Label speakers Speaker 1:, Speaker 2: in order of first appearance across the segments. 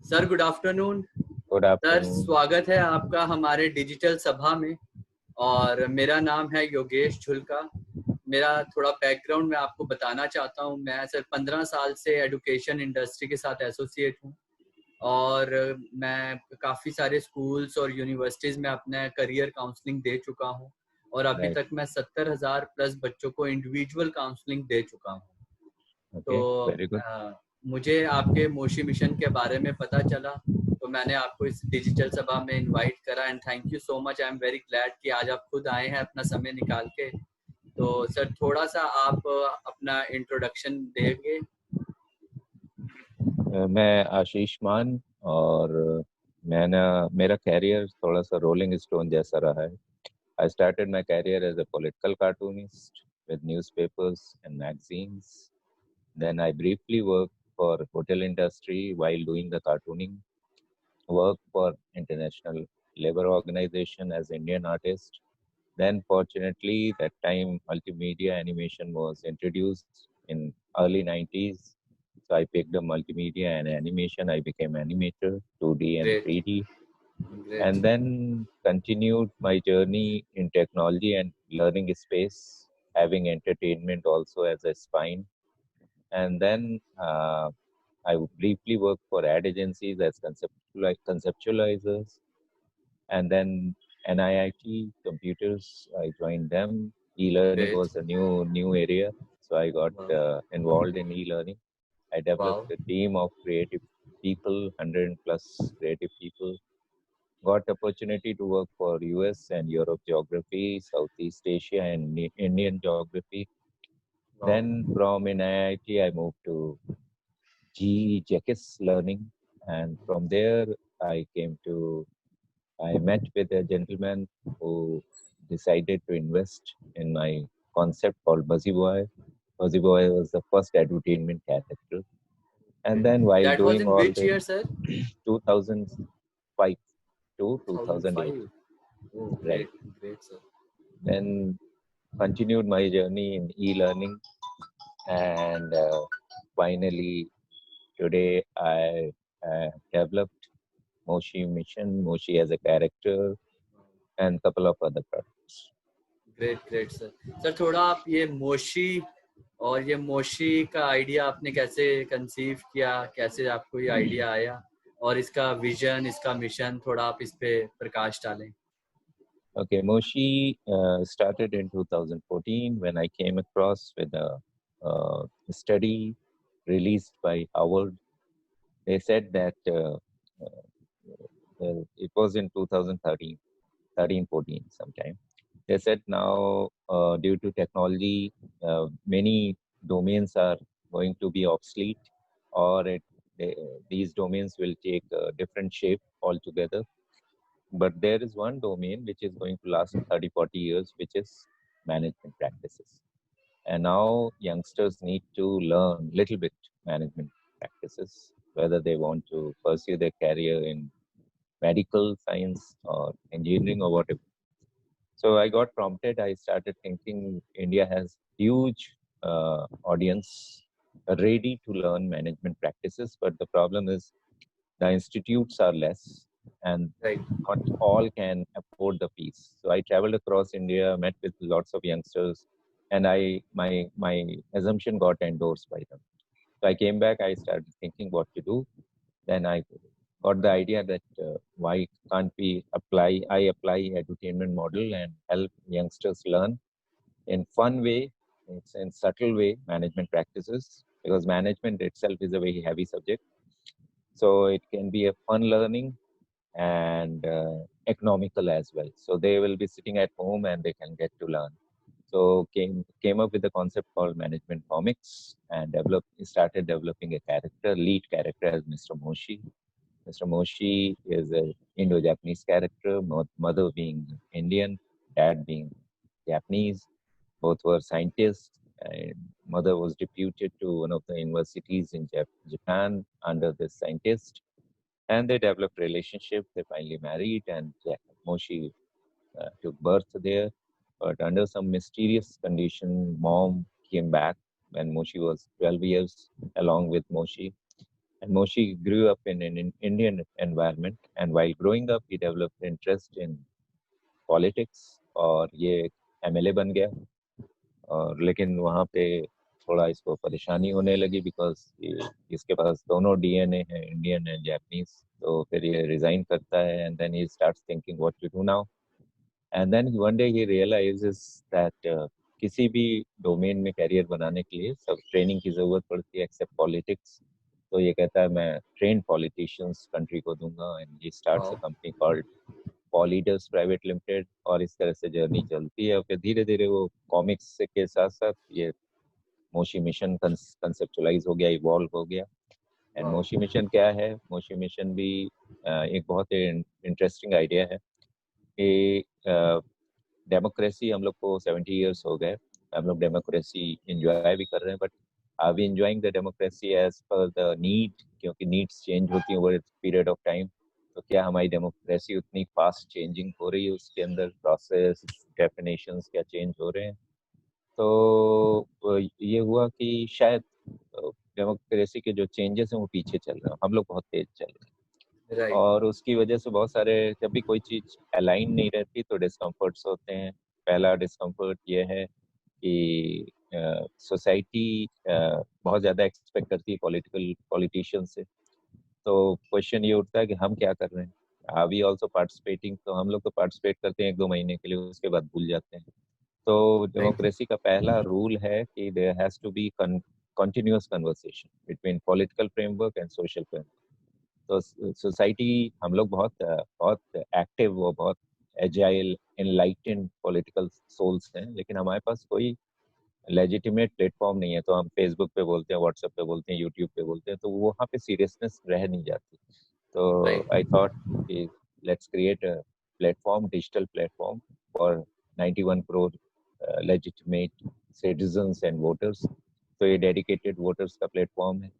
Speaker 1: Sir good afternoon.
Speaker 2: Good
Speaker 1: sir
Speaker 2: afternoon.
Speaker 1: स्वागत है आपका हमारे डिजिटल सभा में। और मेरा नाम है योगेश झुलका। मेरा थोड़ा बैकग्राउंड मैं आपको बताना चाहता हूँ। मैं सर 15 साल से एजुकेशन इंडस्ट्री के साथ एसोसिएट हूँ और मैं काफ़ी सारे स्कूल्स और यूनिवर्सिटीज़ में अपना करियर काउंसलिंग दे चुका हूँ और अभी तक मैं 70,000 प्लस बच्चों को इंडिविजुअल काउंसलिंग दे चुका हूँ।
Speaker 2: ओके,
Speaker 1: तो
Speaker 2: वेरी गुड।
Speaker 1: मुझे आपके मोशी मिशन के बारे में पता चला तो मैंने आपको इस डिजिटल सभा में इनवाइट करा and thank you so much. I am very glad कि आज आप खुद आए हैं अपना समय निकाल के। तो सर थोड़ा सा आप अपना इंट्रोडक्शन देंगे।
Speaker 2: मैं आशीष मान और मेरा कैरियर थोड़ा सा रोलिंग स्टोन जैसा रहा है। I started my career as a political cartoonist with newspapers and magazines. Then I briefly worked for hotel industry while doing the cartooning. Worked for International Labour Organization as Indian artist. Then fortunately that time multimedia animation was introduced in early 90s. So I picked up multimedia and animation. I became animator, 2D and
Speaker 1: great
Speaker 2: 3D.
Speaker 1: Great.
Speaker 2: And then continued my journey in technology and learning space, having entertainment also as a spine. And then I briefly worked for ad agencies as conceptualizers. And then NIIT computers, I joined them. E-learning
Speaker 1: great.
Speaker 2: was a new area, so I got
Speaker 1: wow
Speaker 2: involved in e-learning. I developed
Speaker 1: wow
Speaker 2: a team of creative people, 100 plus creative people. Got opportunity to work for US and Europe geography, Southeast Asia and Indian geography.
Speaker 1: Wow.
Speaker 2: Then from NIIT, I moved to GE Jekis Learning, and from there I met with a gentleman who decided to invest in my concept called Buzzy Boy. Buzzy Boy was the first edutainment character. And then while
Speaker 1: that was
Speaker 2: doing
Speaker 1: in
Speaker 2: all
Speaker 1: which
Speaker 2: the
Speaker 1: year sir?
Speaker 2: 2005 to 2008,
Speaker 1: 2005। Oh
Speaker 2: right?
Speaker 1: Great great sir.
Speaker 2: Then continued my journey in e-learning, and finally today I developed Moshi Mission, Moshi as a character, and couple of other products.
Speaker 1: Great great sir. Sir थोड़ा आप ये मोशी और ये मोशी का idea आपने कैसे conceive किया, कैसे आपको ये आइडिया आया और इसका विजन, इसका मिशन, थोड़ा आप इस पे प्रकाश डालें।
Speaker 2: Okay, Moshi started in 2014 when I came across with a study released by Howard. They said that it was in 2013, 14 sometime. They said now due to technology, many domains are going to be obsolete, or these domains will take a different shape altogether. But there is one domain which is going to last 30, 40 years, which is management practices. And now youngsters need to learn little bit management practices, whether they want to pursue their career in medical science or engineering or whatever. So I got prompted. I started thinking India has huge audience ready to learn management practices, but the problem is the institutes are less and
Speaker 1: right.
Speaker 2: not all can afford the fees. So I traveled across India, met with lots of youngsters, and my assumption got endorsed by them. So I came back. I started thinking what to do. Then I got the idea that why can't we apply? I apply edutainment model and help youngsters learn in fun way. It's in subtle way management practices, because management itself is a very heavy subject. So it can be a fun learning and economical as well. So they will be sitting at home and they can get to learn. So came up with a concept called management comics and started developing a character, lead character as Mr. Moshi. Mr. Moshi is a Indo-Japanese character, mother being Indian, dad being Japanese. Both were scientists. And mother was deputed to one of the universities in Japan under this scientist, and they developed relationship. They finally married, and Moshi took birth there. But under some mysterious condition, mom came back when Moshi was 12 years, along with Moshi. And Moshi grew up in an Indian environment, and while growing up, he developed interest in politics और ये MLA बन गया. और लेकिन वहाँ पे थोड़ा इसको परेशानी होने लगी बिकॉज इसके पास दोनों DNA है, इंडियन एंड जापानीज. तो फिर ये रिजाइन करता है and then he starts thinking what to do now. And then one day he realizes that किसी भी डोमेन में कैरियर बनाने के लिए सब ट्रेनिंग की जरूरत पड़ती है एक्सेप्ट पॉलिटिक्स. तो ये कहता है मैं ट्रेन पॉलिटिशियंस कंट्री को दूंगा and he starts a company called Polyders private limited. और इस तरह से जर्नी चलती है. और फिर धीरे धीरे वो कॉमिक्स के साथ साथ ये मोशी मिशन कंसेप्चुलाइज हो गया, इवॉल्व हो गया. एंड मोशी मिशन क्या है? मोशी मिशन भी एक बहुत इंटरेस्टिंग आइडिया है कि डेमोक्रेसी हम लोग को 70 इयर्स हो गए. हम लोग डेमोक्रेसी एंजॉय भी कर रहे हैं, but are we enjoying the democracy as per the need? क्योंकि नीड्स चेंज होती हैं ओवर पीरियड ऑफ टाइम. तो क्या हमारी डेमोक्रेसी उतनी फास्ट चेंजिंग हो रही है? उसके अंदर प्रोसेस डेफिनेशंस क्या चेंज हो रहे हैं? तो ये हुआ कि शायद डेमोक्रेसी के जो चेंजेस हैं वो पीछे चल रहे हैं, हम लोग बहुत तेज चल रहे हैं.
Speaker 1: Right.
Speaker 2: और उसकी वजह से बहुत सारे, जब भी कोई चीज अलाइन नहीं रहती तो डिस्कम्फर्ट्स होते हैं. पहला डिस्कम्फर्ट ये है कि सोसाइटी बहुत ज्यादा एक्सपेक्ट करती है पॉलिटिशियन से. तो क्वेश्चन ये उठता है कि हम क्या कर रहे हैं, आर वी ऑल्सो पार्टिसिपेटिंग? तो हम लोग तो पार्टिसिपेट करते हैं 1-2 महीने के लिए, उसके बाद भूल जाते हैं. तो
Speaker 1: Right.
Speaker 2: डेमोक्रेसी का पहला रूल है कि there has to be continuous conversation between political framework and social framework. तो सोसाइटी, हम लोग बहुत बहुत एक्टिव और बहुत एजाइल एनलाइटेंड पॉलिटिकल सोल्स हैं, लेकिन हमारे पास कोई लेजिटिमेट प्लेटफॉर्म नहीं है. तो हम फेसबुक पे बोलते हैं, व्हाट्सएप पे बोलते हैं, यूट्यूब पे बोलते हैं, तो वहाँ पे सीरियसनेस रह नहीं जाती. तो
Speaker 1: Right.
Speaker 2: आई थॉट कि let's create a platform, digital platform for 91 crore legitimate citizens and voters. तो ये डेडिकेटेड वोटर्स का प्लेटफॉर्म है.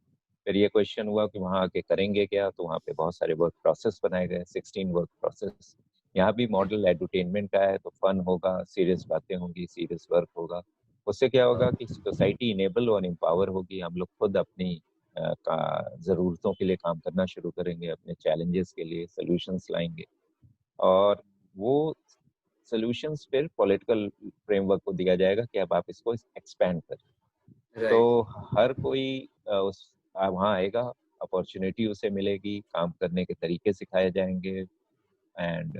Speaker 2: फिर ये क्वेश्चन हुआ कि वहाँ आके करेंगे क्या? तो वहाँ पे बहुत सारे वर्क प्रोसेस बनाए गए, 16 वर्क प्रोसेस. यहाँ भी मॉडल एडुटेनमेंट का है, तो फन होगा, सीरियस बातें होंगी, सीरियस वर्क होगा. उससे क्या होगा कि सोसाइटी इनेबल और एम्पावर होगी. हम लोग खुद अपनी का ज़रूरतों के लिए काम करना शुरू करेंगे, अपने चैलेंजेस के लिए सॉल्यूशंस लाएंगे. और वो सॉल्यूशंस फिर पॉलिटिकल फ्रेमवर्क को दिया जाएगा कि अब आप इसको एक्सपैंड करें. तो
Speaker 1: Right.
Speaker 2: हर कोई उस वहाँ आएगा, अपॉर्चुनिटी उसे मिलेगी, काम करने के तरीके सिखाए जाएंगे एंड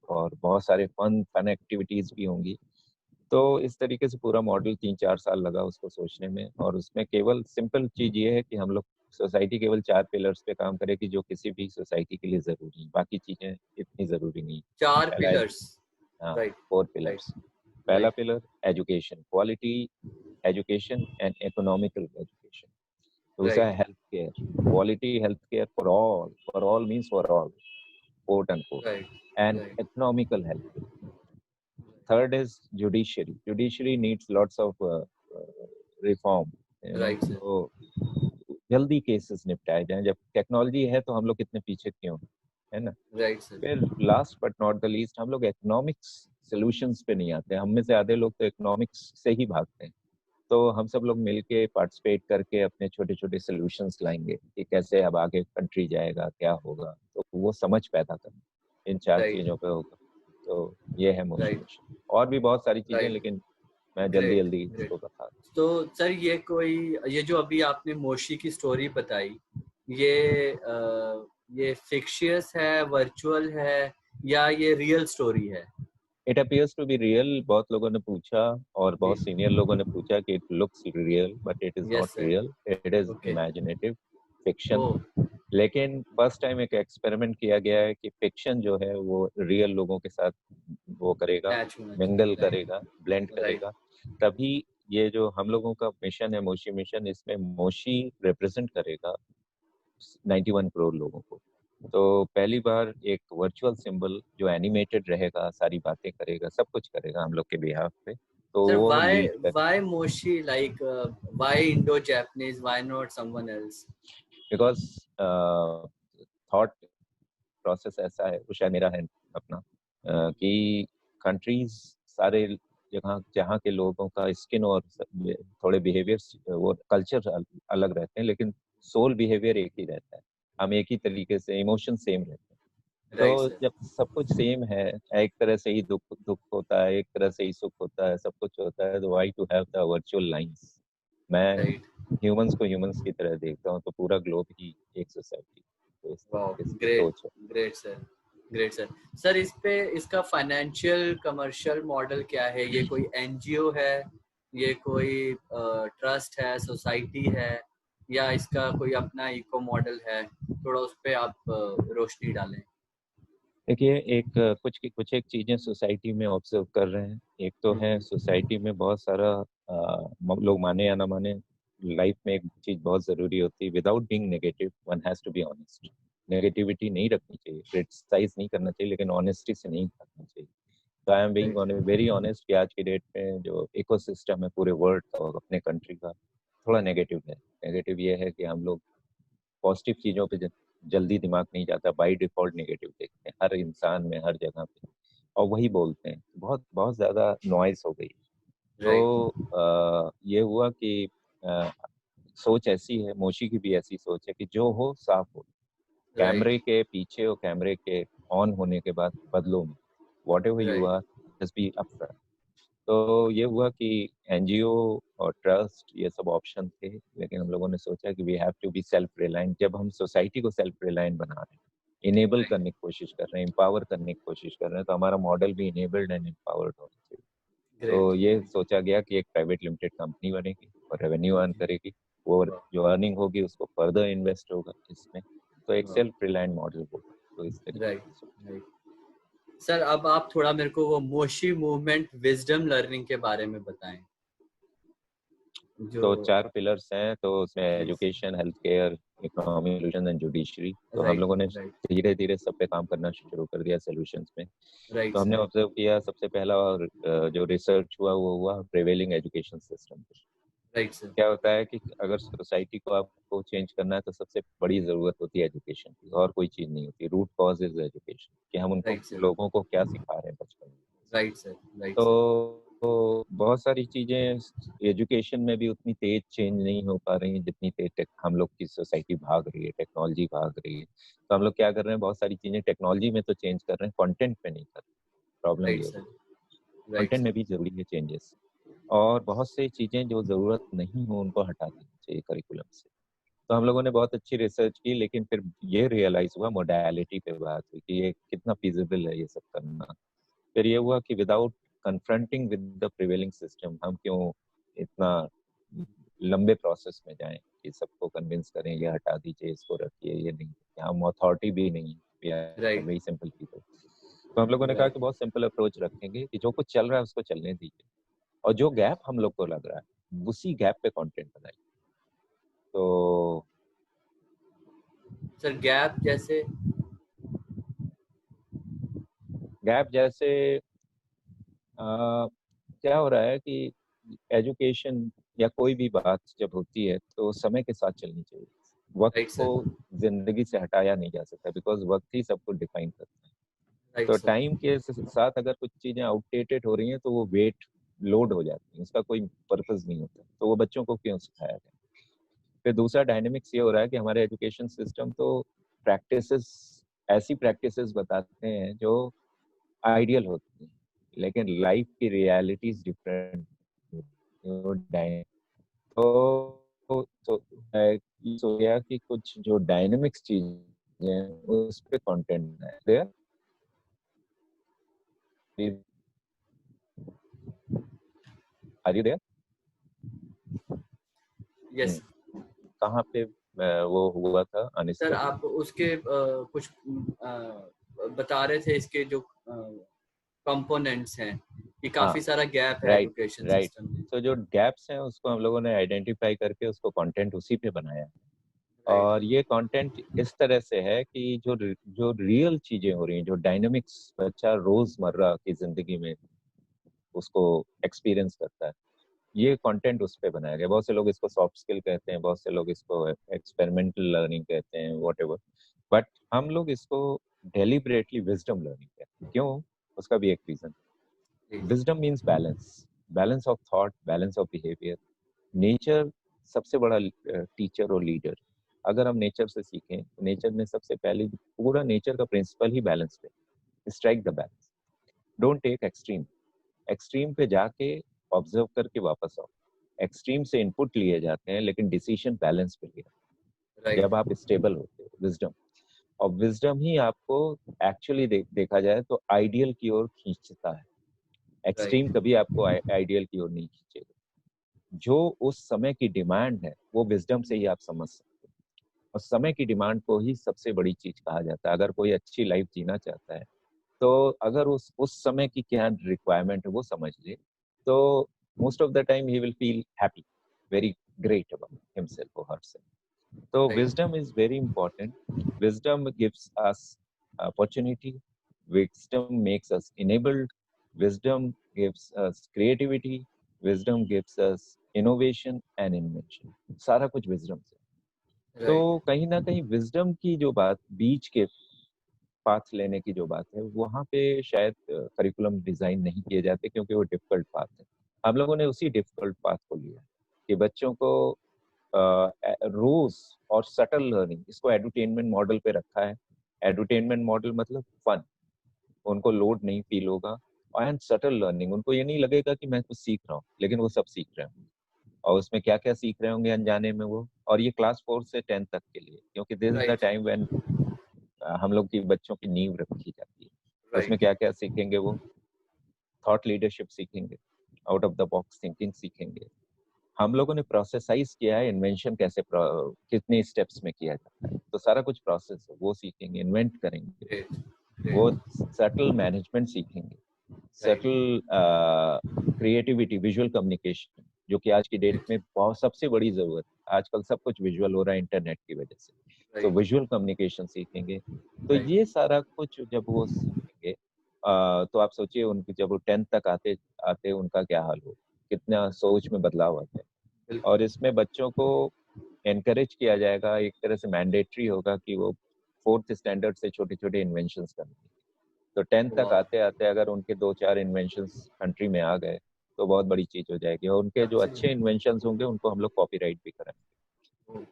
Speaker 2: और बहुत सारे फन एक्टिविटीज भी होंगी. तो इस तरीके से पूरा मॉडल 3-4 साल लगा उसको सोचने में. और उसमें केवल सिंपल चीज ये है कि हम लोग सोसाइटी केवल 4 पिलर्स पे काम करेगी जो किसी भी सोसाइटी के लिए जरूरी है, बाकी चीजें इतनी जरूरी नहीं.
Speaker 1: 4
Speaker 2: पहला है,
Speaker 1: pillars.
Speaker 2: हाँ,
Speaker 1: Right.
Speaker 2: 4
Speaker 1: Right.
Speaker 2: पिलर्स. पहला
Speaker 1: Right.
Speaker 2: Pillar education, quality education and economical education. दूसरा
Speaker 1: Right.
Speaker 2: है health care, quality health care for all means for all, quote unquote,
Speaker 1: Right.
Speaker 2: and
Speaker 1: Right.
Speaker 2: economical health care. Third is judiciary. Judiciary needs lots of reform.
Speaker 1: Right, sir.
Speaker 2: तो जल्दी cases निपटाए जाएं. जब technology है तो हम लोग कितने पीछे क्यों, है ना?
Speaker 1: Right, sir.
Speaker 2: फिर last but not the least, हम लोग इकोनॉमिक्स सॉल्यूशंस पे नहीं आते. हम में से आधे लोग तो इकोनॉमिक्स से ही भागते हैं. तो हम सब लोग मिलके पार्टिसिपेट करके अपने छोटे छोटे सॉल्यूशंस लाएंगे कि कैसे अब आगे कंट्री जाएगा, क्या होगा. तो वो समझ पैदा करना इन 4
Speaker 1: Right.
Speaker 2: चीजों पे होगा. तो ये है
Speaker 1: Right.
Speaker 2: मोटिवेशन. और भी बहुत सारी चीजें,
Speaker 1: Right.
Speaker 2: लेकिन मैं जल्दी
Speaker 1: Great.
Speaker 2: जल्दी
Speaker 1: Great.
Speaker 2: इसको बता दूं.
Speaker 1: तो सर ये जो अभी आपने मोशी की स्टोरी बताई, ये फिक्शियस है, वर्चुअल है, या ये रियल स्टोरी है?
Speaker 2: It appears to be real. बहुत लोगों ने पूछा और
Speaker 1: जी.
Speaker 2: बहुत सीनियर लोगों ने पूछा कि it looks real, but it is not
Speaker 1: yes sir.
Speaker 2: Real. It is
Speaker 1: okay.
Speaker 2: Imaginative fiction.
Speaker 1: Oh.
Speaker 2: लेकिन फर्स्ट टाइम एक एक्सपेरिमेंट किया गया है कि फिक्शन जो है वो रियल लोगों के साथ वो करेगा,
Speaker 1: मैच होना
Speaker 2: मिंगल
Speaker 1: चाहिए.
Speaker 2: करेगा, ब्लेंड
Speaker 1: राइट.
Speaker 2: करेगा. तभी ये जो हम लोगों का मिशन है, मोशी मिशन, इसमें मोशी रिप्रेजेंट करेगा 91 करोड़ लोगों को. तो पहली बार एक वर्चुअल सिंबल जो एनिमेटेड रहेगा, सारी बातें करेगा, सब कुछ करेगा हम लोग के बिहाफ पे. तो
Speaker 1: सर,
Speaker 2: वो
Speaker 1: why
Speaker 2: लीड कर,
Speaker 1: why Moshi, like why Indo-Japanese, why not someone else?
Speaker 2: Because thought process ऐसा है, वो शायद मेरा है अपना, कि कंट्रीज सारे जहाँ जहाँ के लोगों का स्किन और थोड़े बिहेवियर्स, वो कल्चर अलग रहते हैं, लेकिन सोल बिहेवियर एक ही रहता है, हम एक ही तरीके से, इमोशन सेम रहते हैं।
Speaker 1: राइट
Speaker 2: तो
Speaker 1: सर।
Speaker 2: जब सब कुछ सेम है, एक तरह से ही दुख दुख होता है, एक तरह से ही सुख होता है, सब कुछ होता है, तो why to have the virtual lines. मैं
Speaker 1: राइट।
Speaker 2: ह्यूमंस को ह्यूमंस की तरह देखता हूँ, तो पूरा ग्लोब ही एक सोसाइटी, तो इस
Speaker 1: वाह,
Speaker 2: तरीके से
Speaker 1: ग्रेट,
Speaker 2: सोच है।
Speaker 1: Great sir, great sir. Sir इस पे इसका फाइनेंशियल कमर्शियल मॉडल क्या है? ये कोई एनजीओ है, ये कोई ट्रस्ट है, सोसाइटी है, या इसका कोई अपना इको मॉडल है? थोड़ा उस पे आप रोशनी डालें।
Speaker 2: देखिए, एक कुछ एक चीजें सोसाइटी में ऑब्जर्व कर रहे हैं। एक तो है, सोसाइटी में बहुत सारा लोग माने या ना माने, लाइफ में एक चीज बहुत जरूरी होती है, without being negative one has to be honest. Negativity नहीं रखनी चाहिए, क्रिटिसाइज नहीं करना चाहिए, लेकिन ऑनेस्टी से नहीं करना चाहिए। तो I am being very honest कि आज की डेट में जो इकोसिस्टम है पूरे वर्ल्ड का और अपने कंट्री का, थोड़ा नेगेटिव है। नेगेटिव ये है कि हम लोग पॉजिटिव चीजों पे जल्दी दिमाग नहीं जाता, बाय डिफॉल्ट नेगेटिव देखते हैं हर इंसान में, हर जगह पे, और वही बोलते हैं। बहुत बहुत ज्यादा नॉइज हो गई।
Speaker 1: राइट,
Speaker 2: तो ये हुआ कि सोच ऐसी है, मोशी की भी ऐसी सोच है कि जो हो साफ हो,
Speaker 1: राइट,
Speaker 2: कैमरे के पीछे और कैमरे के ऑन होने के बाद बदलो में, whatever you
Speaker 1: write,
Speaker 2: are, just be upfront. तो ये हुआ कि एनजीओ और ट्रस्ट ये सब ऑप्शन थे, लेकिन हम लोगों ने सोचा कि we have to be self reliant. जब हम सोसाइटी को सेल्फ रिलायंट बना रहे हैं, इनेबल
Speaker 1: राइट,
Speaker 2: करने की कोशिश कर रहे हैं, एम्पावर करने की कोशिश कर रहे हैं, तो हमारा मॉडल भी इनेबल्ड एंड एम्पावर्ड होना चाहिए। तो
Speaker 1: ग्रेट,
Speaker 2: ये सोचा गया कि एक प्राइवेट लिमिटेड कंपनी बनेगी और रेवेन्यू अर्न करेगी, वो
Speaker 1: वाह,
Speaker 2: जो अर्निंग होगी उसको फर्दर इन्वेस्ट होगा इसमें, तो एक
Speaker 1: वाह,
Speaker 2: सेल्फ रिलायंट मॉडल होगा। तो इस तरीके
Speaker 1: राइट,
Speaker 2: से सोचा।
Speaker 1: राइट। सर अब आप थोड़ा मेरे को वो मोशी मूवमेंट विजडम लर्निंग के बारे में बताएं, जो
Speaker 2: तो 4 पिलर्स हैं, तो उसमें
Speaker 1: please.
Speaker 2: Education, health care, economy, solution and judiciary. तो हम
Speaker 1: राइट,
Speaker 2: लोगों ने
Speaker 1: राइट,
Speaker 2: धीरे धीरे सब पे काम करना शुरू कर दिया सोल्यूशंस में।
Speaker 1: राइट
Speaker 2: तो हमने
Speaker 1: सर,
Speaker 2: ऑब्जर्व किया, सबसे पहला और जो रिसर्च हुआ वो हुआ prevailing education system.
Speaker 1: Right sir,
Speaker 2: क्या होता है कि अगर सोसाइटी को आपको चेंज करना है तो सबसे बड़ी जरूरत होती है एजुकेशन की, और कोई चीज नहीं होती। रूट कॉज इज एजुकेशन, कि हम उनको,
Speaker 1: राइट सर,
Speaker 2: लोगों को क्या सिखा रहे हैं बचपन में।
Speaker 1: राइट सर, राइट सर,
Speaker 2: तो बहुत सारी चीजें एजुकेशन में भी उतनी तेज चेंज नहीं हो पा रही हैं जितनी तेज हम लोग की सोसाइटी भाग रही है, टेक्नोलॉजी भाग रही है। तो हम लोग क्या कर रहे हैं, बहुत सारी चीजें टेक्नोलॉजी में तो चेंज कर रहे हैं, कंटेंट में नहीं कर रहे। प्रॉब्लम
Speaker 1: राइट
Speaker 2: ये हो
Speaker 1: सर,
Speaker 2: रही है।
Speaker 1: राइट
Speaker 2: कंटेंट में
Speaker 1: सर,
Speaker 2: भी जरूरी है चेंजेस, और बहुत सी चीजें जो जरूरत नहीं हो उनको हटा देना चाहिए करिकुलम से। तो हम लोगों ने बहुत अच्छी रिसर्च की, लेकिन फिर ये रियलाइज हुआ, मोडालिटी पे बात हुई कि ये कितना फिजिबल है ये सब करना। फिर ये हुआ कि without confronting with the prevailing system हम क्यों इतना लंबे प्रोसेस में जाएं कि सबको कन्विंस करें ये हटा दीजिए, इसको रखिए, ये नहीं, हम अथॉरिटी भी नहीं, we are
Speaker 1: right,
Speaker 2: very simple people. तो हम लोगों ने कहा
Speaker 1: राइट।
Speaker 2: कि बहुत सिंपल अप्रोच रखेंगे कि जो कुछ चल रहा है उसको चलने दीजिए, और जो गैप हम लोग को लग रहा है उसी गैप पे कंटेंट बनाइए। तो
Speaker 1: सर गैप जैसे?
Speaker 2: गैप जैसे क्या हो रहा है कि एजुकेशन या कोई भी बात जब होती है तो समय के साथ चलनी चाहिए। वक्त
Speaker 1: राइट
Speaker 2: को
Speaker 1: सर,
Speaker 2: जिंदगी से हटाया नहीं जा सकता, बिकॉज वक्त ही सबको डिफाइन करता है।
Speaker 1: राइट
Speaker 2: तो
Speaker 1: सर,
Speaker 2: टाइम के साथ अगर कुछ चीजें आउटडेटेड हो रही हैं तो वो वेट लोड हो जाती है, उसका कोई पर्पज नहीं होता, तो वो बच्चों को क्यों सिखाया जाए। फिर दूसरा डायनेमिक्स ये हो रहा है कि हमारे एजुकेशन सिस्टम तो प्रैक्टिसेस, ऐसी प्रैक्टिसेस बताते हैं जो आइडियल होती है, लेकिन लाइफ की रियलिटीज डिफरेंट। तो ये हो गया कि कुछ जो डायनेमिक्स चीजें हैं उस पे कंटेंट है। Are you there?
Speaker 1: यस।
Speaker 2: कहाँ पे वो हुआ था
Speaker 1: सर
Speaker 2: अनस्टडी?
Speaker 1: आप उसके कुछ बता रहे थे, इसके जो कंपोनेंट्स हैं, कि
Speaker 2: हाँ,
Speaker 1: काफी सारा गैप है
Speaker 2: राइट,
Speaker 1: एजुकेशन
Speaker 2: राइट।
Speaker 1: सिस्टम में।
Speaker 2: तो जो गैप्स हैं उसको हम लोगों ने आइडेंटिफाई करके उसको कंटेंट उसी पे बनाया है।
Speaker 1: राइट,
Speaker 2: और ये कंटेंट इस तरह से है कि जो रियल चीजें हो रही हैं, जो डायनामिक्स बच्चा रोजमर्रा की जिंदगी में उसको एक्सपीरियंस करता है, ये कंटेंट उस पे बनाया गया। बहुत से लोग इसको सॉफ्ट स्किल कहते हैं, बहुत से लोग इसको एक्सपेरिमेंटल लर्निंग कहते हैं, व्हाटएवर, बट हम लोग इसको डेलिबरेटली विजडम लर्निंग कहते हैं। क्यों? उसका भी एक reason. Wisdom means balance, balance of thought, balance of behaviour. Nature सबसे बड़ा टीचर और लीडर, अगर हम नेचर से सीखें तो नेचर में सबसे पहले पूरा नेचर का प्रिंसिपल ही बैलेंस पे, strike the balance, don't take extreme. Extreme पे जाके ऑब्जर्व करके वापस आओ। एक्सट्रीम से इनपुट लिए जाते हैं लेकिन डिसीजन बैलेंस पे लिया जब आप स्टेबल होते हो। विजडम, और विजडम ही आपको एक्चुअली देखा जाए तो आइडियल की ओर खींचता है। एक्सट्रीम कभी आपको आइडियल की ओर नहीं खींचेगा। जो उस समय की डिमांड है वो विजडम से ही आप समझ सकते हो, और समय की डिमांड को ही सबसे बड़ी चीज कहा जाता है। अगर कोई अच्छी लाइफ जीना चाहता है तो अगर उस समय की क्या रिक्वायरमेंट है वो समझ ले, तो most of the time he will feel happy, very great about himself और herself. So wisdom is very important. Wisdom gives us opportunity. Wisdom makes us enabled. Wisdom gives us creativity. Wisdom gives us innovation and invention. सारा कुछ wisdom से। तो कहीं ना कहीं wisdom की जो बात, बीच के पाथ लेने की जो बात है, वहाँ पे शायद करिकुलम डिजाइन नहीं किए जाते क्योंकि वो डिफिकल्ट पाथ है। हम लोगों ने उसी डिफिकल्ट पाथ को लिया कि बच्चों को रोज और सटल लर्निंग, इसको एडुटेनमेंट मॉडल पे रखा है। एडुटेनमेंट मॉडल मतलब फन, उनको लोड नहीं फील होगा, एंड सटल लर्निंग, उनको ये नहीं लगेगा कि मैं कुछ सीख रहा हूँ, लेकिन वो सब सीख रहे होंगे। और उसमें क्या क्या सीख रहे होंगे अनजाने में वो, और ये क्लास 4 से 10 तक के लिए, क्योंकि this is the time when हम लोग की बच्चों की नींव रखी जाती है। उसमें क्या क्या सीखेंगे वो, थॉट लीडरशिप सीखेंगे, out of the box thinking सीखेंगे। हम लोगों ने प्रोसेसाइज किया है इन्वेंशन कैसे कितने स्टेप्स में किया जाता है, तो सारा कुछ प्रोसेस है, वो सीखेंगे, इन्वेंट करेंगे। वो सटल मैनेजमेंट सीखेंगे, सटल क्रिएटिविटी, विजुअल कम्युनिकेशन, जो कि आज की डेट में बहुत सबसे बड़ी जरूरत है। आजकल सब कुछ विजुअल हो रहा है इंटरनेट की वजह से, तो विजुअल कम्युनिकेशन सीखेंगे। तो ये सारा कुछ जब वो सीखेंगे तो आप सोचिए उनकी जब वो 10th तक आते आते उनका क्या हाल हो, कितना सोच में बदलाव आता है। और इसमें बच्चों को एनकरेज किया जाएगा, एक तरह से मैंडेटरी होगा कि वो 4th स्टैंडर्ड से छोटे छोटे इन्वेंशंस करने, तो 10th तक आते आते अगर उनके 2-4 इन्वेंशंस कंट्री में आ गए तो बहुत बड़ी चीज हो जाएगी। और उनके जो अच्छे इन्वेंशंस होंगे उनको हम लोग कॉपीराइट भी करेंगे।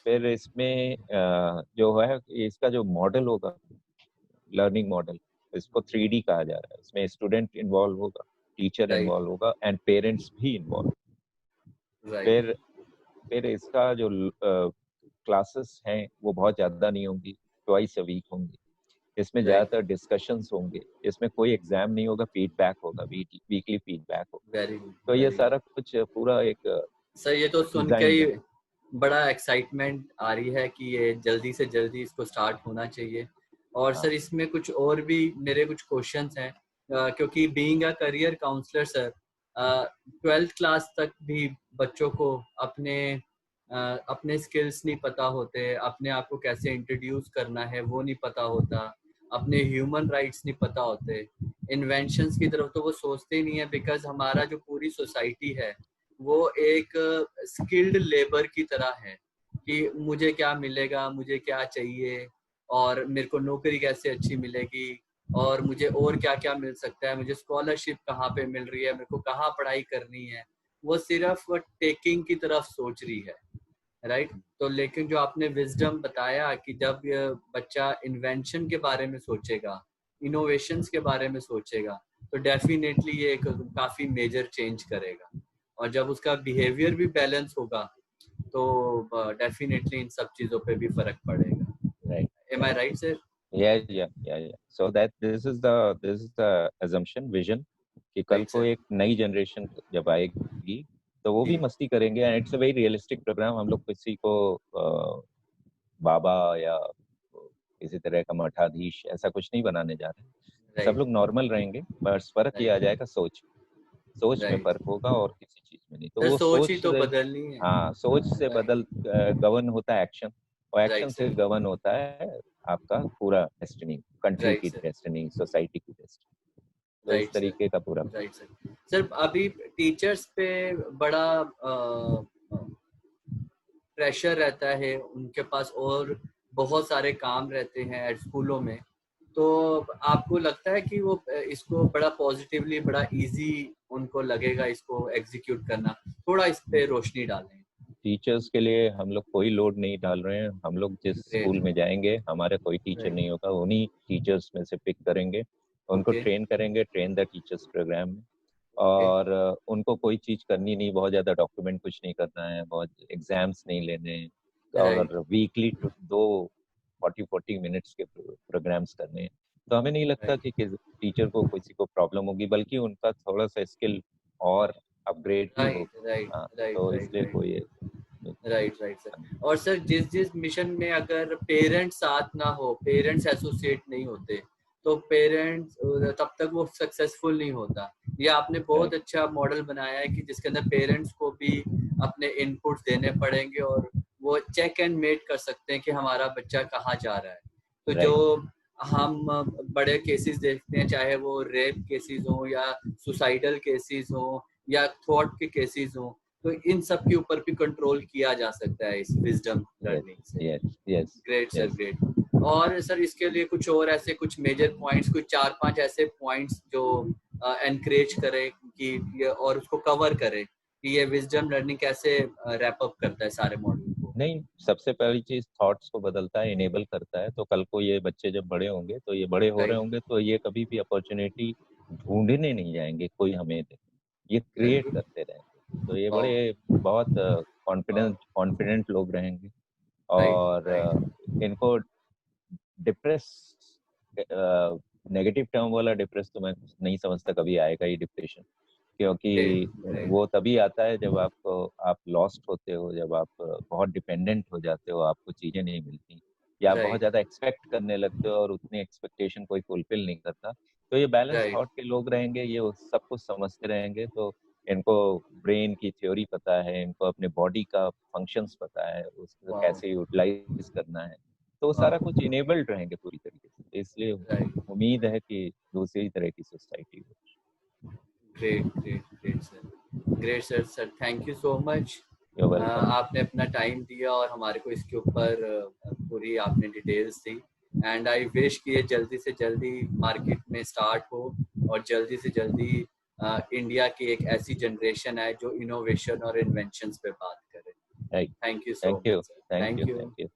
Speaker 2: फिर इसमें जो है इसका जो मॉडल होगा, लर्निंग मॉडल, इसको 3D कहा जा रहा है। इसमें स्टूडेंट इन्वॉल्व होगा, टीचर इन्वॉल्व होगा, एंड पेरेंट्स भी इन्वॉल्व। फिर इसका जो क्लासेस हैं वो बहुत ज्यादा नहीं होंगी, ट्वाइस अ वीक होंगी। इसमें ज्यादातर डिस्कशंस होंगे, इसमें कोई एग्जाम नहीं होगा, फीडबैक होगा, वीकली फीडबैक होगा। तो ये सारा कुछ पूरा एक
Speaker 1: सर, ये तो सुन के ही बड़ा एक्साइटमेंट आ रही है कि ये जल्दी से जल्दी इसको स्टार्ट होना चाहिए। और सर इसमें कुछ और भी मेरे कुछ क्वेश्चंस हैं, क्योंकि being a career counsellor sir, 12th class तक भी बच्चों को अपने स्किल्स नहीं पता होते, अपने आप को कैसे इंट्रोड्यूस करना है वो नहीं पता होता, अपने ह्यूमन राइट्स नहीं पता होते, इन्वेंशंस की तरफ तो वो सोचते ही नहीं है, बिकॉज हमारा जो पूरी सोसाइटी है वो एक स्किल्ड लेबर की तरह है कि मुझे क्या मिलेगा, मुझे क्या चाहिए, और मेरे को नौकरी कैसे अच्छी मिलेगी, और मुझे और क्या क्या मिल सकता है, मुझे स्कॉलरशिप कहाँ पे मिल रही है, मेरे को कहाँ पढ़ाई करनी है। वो सिर्फ टेकिंग की तरफ सोच रही है, राइट। तो लेकिन जो आपने विजडम बताया कि जब ये बच्चा इन्वेंशन के बारे में सोचेगा, इनोवेशंस के बारे में सोचेगा, तो डेफिनेटली ये एक काफी मेजर चेंज करेगा। और जब उसका बिहेवियर भी बैलेंस होगा तो डेफिनेटली इन सब चीजों पे भी फर्क पड़ेगा। Am I right, sir?
Speaker 2: Yeah. So that this is the assumption, vision कि कल को एक नई जनरेशन जब आएगी तो वो भी मस्ती करेंगे, and it's a very realistic programme. हम लोग किसी को बाबा या किसी तरह का मठाधीश ऐसा कुछ नहीं बनाने जा रहे। सब लोग नॉर्मल रहेंगे, बस फर्क ये आ जाएगा सोच में फर्क होगा और किसी चीज में नहीं। तो वो
Speaker 1: सोच ही तो बदलनी है।
Speaker 2: हाँ, सोच से गवर्न होता है एक्शन, और एक्शन से गवर्न होता है आपका पूरा डेस्टिनी, कंट्री की डेस्टिनी, सोसाइटी की डेस्टिनी। तो इस तरीके का पूरा
Speaker 1: सर अभी टीचर्स पे बड़ा प्रेशर रहता है, उनके पास और बहुत सारे काम रहते हैं स्कूलों में, तो आपको लगता है कि वो इसको बड़ा पॉजिटिवली, बड़ा इजी उनको लगेगा इसको एग्जीक्यूट करना? थोड़ा इस पे रोशनी डालें।
Speaker 2: टीचर्स के लिए हम लोग कोई लोड नहीं डाल रहे हैं। हम लोग जिस स्कूल में जाएंगे, हमारा कोई टीचर नहीं होगा, उन्हीं टीचर्स में से पिक करेंगे, उनको ट्रेन करेंगे, ट्रेन द टीचर्स प्रोग्राम में। और उनको कोई चीज करनी नहीं, बहुत ज्यादा डॉक्यूमेंट कुछ नहीं करना है, बहुत एग्जाम्स नहीं लेने, और वीकली 2 40 मिनट्स के प्रोग्राम्स करने हैं। तो हमें नहीं लगता कि टीचर को किसी को प्रॉब्लम होगी, बल्कि उनका थोड़ा सा स्किल और अपग्रेड ही हो। तो इसलिए कोई
Speaker 1: राइट सर। और सर जिस मिशन में अगर पेरेंट्स साथ ना हो, पेरेंट्स एसोसिएट नहीं होते, तो पेरेंट्स तब तक वो सक्सेसफुल नहीं होता। ये आपने बहुत अच्छा मॉडल बनाया है कि जिसके अंदर पेरेंट्स को भी अपने इनपुट्स देने पड़ेंगे और वो चेक एंड मेट कर सकते हैं कि हमारा बच्चा कहाँ जा रहा है। तो जो हम बड़े केसेस देखते हैं, चाहे वो रेप केसेस हो या सुसाइडल केसेस हो या थॉट के केसेस हो, तो इन सब के ऊपर भी कंट्रोल किया जा सकता है इस विजडम लर्निंग से। Great sir, great. और सर इसके लिए कुछ और ऐसे कुछ मेजर पॉइंट्स, कुछ 4-5 ऐसे पॉइंट्स जो एनकरेज करें कि ये और उसको कवर करें कि ये विजडम लर्निंग कैसे रैप अप करता है सारे मॉडल को।
Speaker 2: नहीं, सबसे पहली चीज थॉट्स को बदलता है, इनेबल करता है। तो कल को ये बच्चे जब बड़े होंगे, तो ये बड़े हो रहे होंगे, तो ये कभी भी अपॉर्चुनिटी ढूंढने नहीं जाएंगे कोई हमें, ये क्रिएट करते रहेंगे। तो ये बड़े बहुत कॉन्फिडेंट लोग रहेंगे। और इनको डिप्रेस, नेगेटिव टर्म वाला डिप्रेस तो मैं नहीं समझता कभी आएगा ही डिप्रेशन, क्योंकि वो तभी आता है जब आप लॉस्ट होते हो, जब आप बहुत डिपेंडेंट हो जाते हो, आपको चीजें नहीं मिलती, या आप बहुत ज्यादा एक्सपेक्ट करने लगते हो और उतनी एक्सपेक्टेशन कोई फुलफिल नहीं करता। तो ये बैलेंस थॉट के लोग रहेंगे, ये सब कुछ समझते रहेंगे। तो इनको ब्रेन की थ्योरी पता है, इनको अपने बॉडी का फंक्शंस पता है, उसको कैसे यूटिलाइज करना है, तो सारा कुछ इनेबल्ड रहेंगे पूरी तरीके से। इसलिए उम्मीद है कि दूसरी तरह की सोसाइटी हो।
Speaker 1: Great sir, thank you so much. आपने अपना टाइम दिया और हमारे को इसके ऊपर पूरी आपने details the. And I wish कि ये जल्दी से जल्दी मार्केट में स्टार्ट हो और जल्दी से जल्दी इंडिया की एक ऐसी जनरेशन है जो इनोवेशन और इन्वेंशंस पे बात करे। Thank you so much.
Speaker 2: Thank you.